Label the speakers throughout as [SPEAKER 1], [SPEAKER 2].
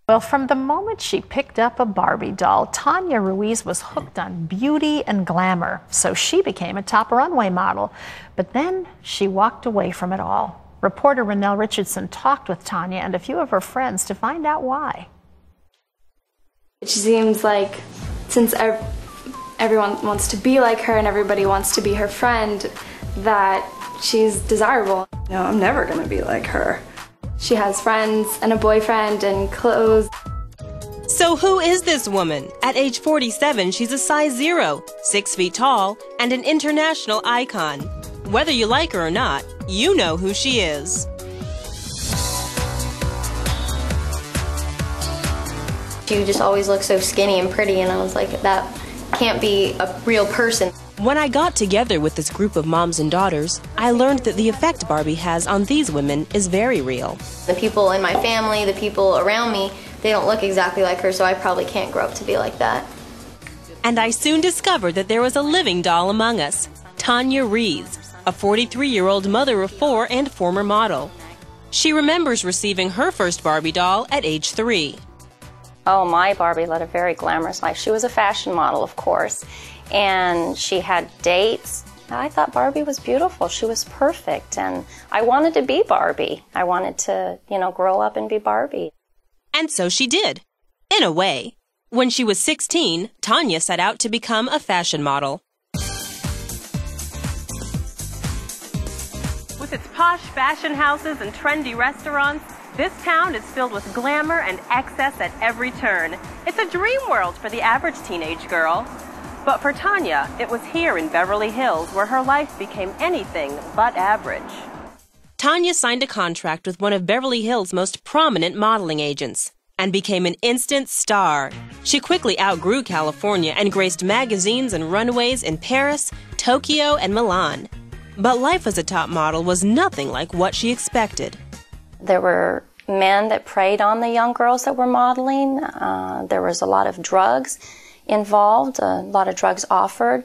[SPEAKER 1] Well, from the moment she picked up a Barbie doll, Tonya Ruiz was hooked on beauty and glamour, so she became a top runway model. But then she walked away from it all. Reporter Renelle Richardson talked with Tonya and a few of her friends to find out why.
[SPEAKER 2] It seems like since everyone wants to be like her and everybody wants to be her friend, that she's desirable.
[SPEAKER 3] No, I'm never gonna be like her.
[SPEAKER 2] She has friends and a boyfriend and clothes.
[SPEAKER 4] So who is this woman? At age 47, she's a size 0, 6 feet tall, and an international icon. Whether you like her or not, you know who she is.
[SPEAKER 5] She just always looked so skinny and pretty, and I was like, that can't be a real person.
[SPEAKER 4] When I got together with this group of moms and daughters, I learned that the effect Barbie has on these women is very real.
[SPEAKER 5] The people in my family, the people around me, they don't look exactly like her, so I probably can't grow up to be like that.
[SPEAKER 4] And I soon discovered that there was a living doll among us, Tonya Ruiz, a 43-year-old mother of 4 and former model. She remembers receiving her first Barbie doll at age 3.
[SPEAKER 6] Oh, my Barbie led a very glamorous life. She was a fashion model, of course, and she had dates. I thought Barbie was beautiful. She was perfect, and I wanted to be Barbie. I wanted to, grow up and be Barbie.
[SPEAKER 4] And so she did, in a way. When she was 16, Tonya set out to become a fashion model. With its posh fashion houses and trendy restaurants, this town is filled with glamour and excess at every turn. It's a dream world for the average teenage girl. But for Tonya, it was here in Beverly Hills where her life became anything but average. Tonya signed a contract with one of Beverly Hills' most prominent modeling agents and became an instant star. She quickly outgrew California and graced magazines and runways in Paris, Tokyo, and Milan. But life as a top model was nothing like what she expected.
[SPEAKER 6] There were men that preyed on the young girls that were modeling. There was a lot of drugs involved, a lot of drugs offered.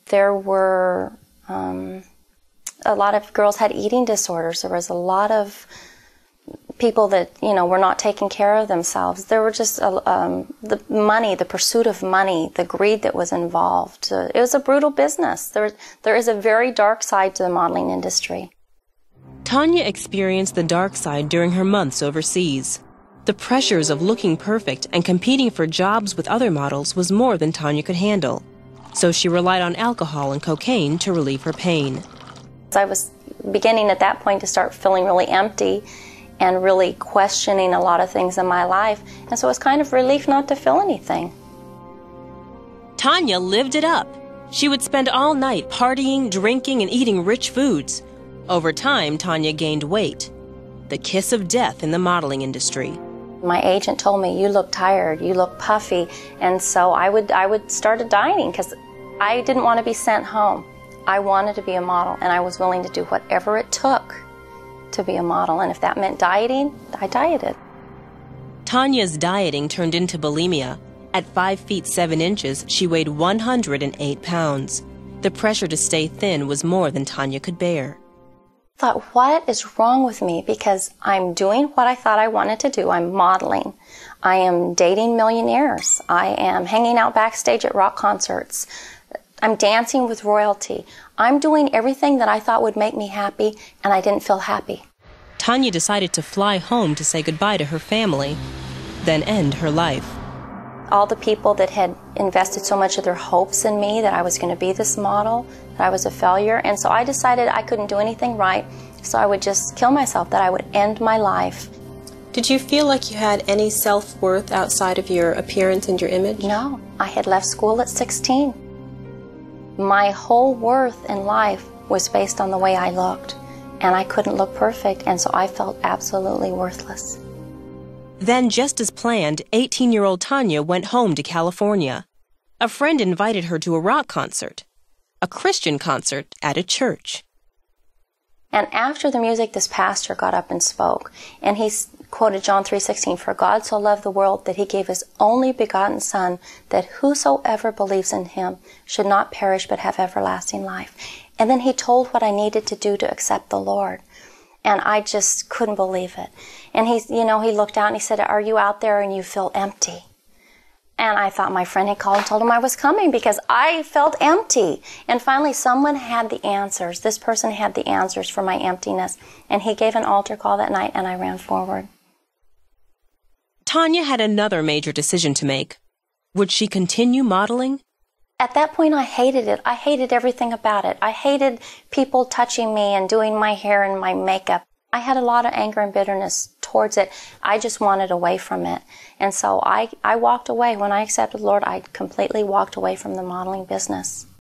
[SPEAKER 6] There were a lot of girls had eating disorders. There was a lot of people that, were not taking care of themselves. There were just the money, the pursuit of money, the greed that was involved. It was a brutal business. There is a very dark side to the modeling industry.
[SPEAKER 4] Tonya experienced the dark side during her months overseas. The pressures of looking perfect and competing for jobs with other models was more than Tonya could handle. So she relied on alcohol and cocaine to relieve her pain.
[SPEAKER 6] I was beginning at that point to start feeling really empty and really questioning a lot of things in my life. And so it was kind of relief not to feel anything.
[SPEAKER 4] Tonya lived it up. She would spend all night partying, drinking, and eating rich foods. Over time, Tonya gained weight. The kiss of death in the modeling industry.
[SPEAKER 6] My agent told me, you look tired, you look puffy. And so I would start dieting because I didn't want to be sent home. I wanted to be a model, and I was willing to do whatever it took to be a model. And if that meant dieting, I dieted.
[SPEAKER 4] Tonya's dieting turned into bulimia. At 5 feet 7 inches, she weighed 108 pounds. The pressure to stay thin was more than Tonya could bear.
[SPEAKER 6] I thought, what is wrong with me? Because I'm doing what I thought I wanted to do. I'm modeling. I am dating millionaires. I am hanging out backstage at rock concerts. I'm dancing with royalty. I'm doing everything that I thought would make me happy, and I didn't feel happy.
[SPEAKER 4] Tonya decided to fly home to say goodbye to her family, then end her life.
[SPEAKER 6] All the people that had invested so much of their hopes in me, that I was going to be this model, that I was a failure, and so I decided I couldn't do anything right, so I would just kill myself, that I would end my life.
[SPEAKER 7] Did you feel like you had any self-worth outside of your appearance and your image?
[SPEAKER 6] No. I had left school at 16. My whole worth in life was based on the way I looked, and I couldn't look perfect, and so I felt absolutely worthless.
[SPEAKER 4] Then, just as planned, 18-year-old Tonya went home to California. A friend invited her to a rock concert, a Christian concert at a church.
[SPEAKER 6] And after the music, this pastor got up and spoke, and he quoted John 3:16, "For God so loved the world that he gave his only begotten Son, that whosoever believes in him should not perish but have everlasting life." And then he told what I needed to do to accept the Lord. And I just couldn't believe it. And he looked out and he said, "Are you out there and you feel empty?" And I thought my friend had called and told him I was coming because I felt empty. And finally, someone had the answers. This person had the answers for my emptiness. And he gave an altar call that night, and I ran forward.
[SPEAKER 8] Tonya had another major decision to make. Would she continue modeling?
[SPEAKER 6] At that point, I hated it. I hated everything about it. I hated people touching me and doing my hair and my makeup. I had a lot of anger and bitterness towards it. I just wanted away from it. And so I walked away. When I accepted the Lord, I completely walked away from the modeling business.